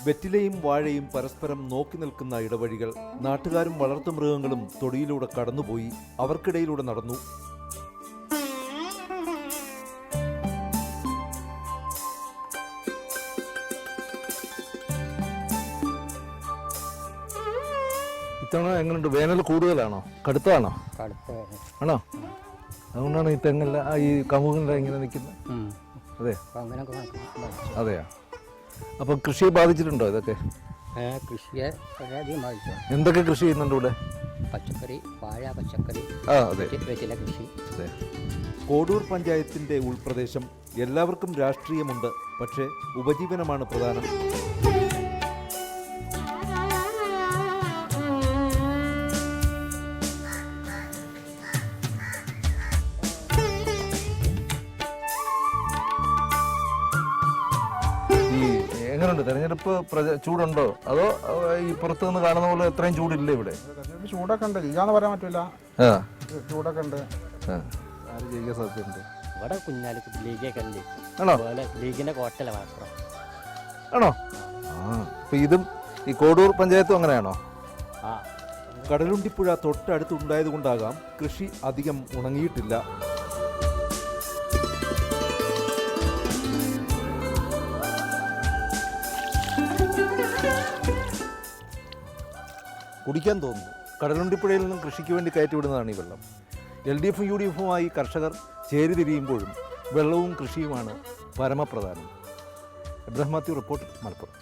വെറ്റിലയും വാഴയും പരസ്പരം നോക്കി നിൽക്കുന്ന ഇടവഴികൾ. നാട്ടുകാരും വളർത്തുമൃഗങ്ങളും തൊടിയിലൂടെ കടന്നുപോയി. അവർക്കിടയിലൂടെ നടന്നു. ഇത്തവണ എങ്ങനെയുണ്ട്? വേനൽ കൂടുതലാണോ? കടുത്തതാണോ? ആണോ? അതുകൊണ്ടാണ് ഈ തെങ്ങെല്ലാം ഈ കമുകെല്ലാം ഇങ്ങനെ നിൽക്കുന്നത്. അതെ, അതെയാ. അപ്പം കൃഷിയെ ബാധിച്ചിട്ടുണ്ടോ ഇതൊക്കെ? കൃഷിയെ വളരെയധികം ബാധിച്ചു. എന്തൊക്കെ കൃഷി ചെയ്യുന്നുണ്ട് ഇവിടെ? പച്ചക്കറി, വാഴ, പച്ചക്കറി, വെറ്റില കൃഷി. അതെ. കോഡൂർ പഞ്ചായത്തിന്റെ ഉൾപ്രദേശം. എല്ലാവർക്കും രാഷ്ട്രീയമുണ്ട്, പക്ഷേ ഉപജീവനമാണ് പ്രധാനം. എങ്ങനെയുണ്ട് തെരഞ്ഞെടുപ്പ്? ചൂടുണ്ടോ? അതോ ഈ പുറത്തു നിന്ന് കാണുന്ന പോലെ എത്രയും ചൂടില്ല ഇവിടെ? ചൂടൊക്കെ ഉണ്ട്, ഇല്ലാന്ന് പറയാൻ പറ്റില്ല. ചൂടൊക്കെ ഉണ്ട്. ആര് ജയിക്കാൻ സാധ്യതയുണ്ട്? ഇവിടെ കുഞ്ഞാലിക്ക് ലീഗൊക്കെ ഉണ്ട്. ആണോ? ലീഗിന്റെ കോട്ടല മാത്രം. ആണോ? അപ്പൊ ഇതും ഈ കോഡൂർ പഞ്ചായത്തും അങ്ങനെയാണോ? കടലുണ്ടിപ്പുഴ തൊട്ടടുത്തുണ്ടായത് കൊണ്ടാകാം കൃഷി അധികം ഉണങ്ങിയിട്ടില്ല. കുടിക്കാൻ തോന്നുന്നു. കടലുണ്ടിപ്പുഴയിൽ നിന്നും കൃഷിക്ക് വേണ്ടി കയറ്റിവിടുന്നതാണ് ഈ വെള്ളം. LDF-ഉം UDF-ഉമായി കർഷകർ ചേരിതിരിയുമ്പോഴും വെള്ളവും കൃഷിയുമാണ് പരമപ്രധാനം. എബ്രഹാം മാത്യു, റിപ്പോർട്ടർ, മലപ്പുറം.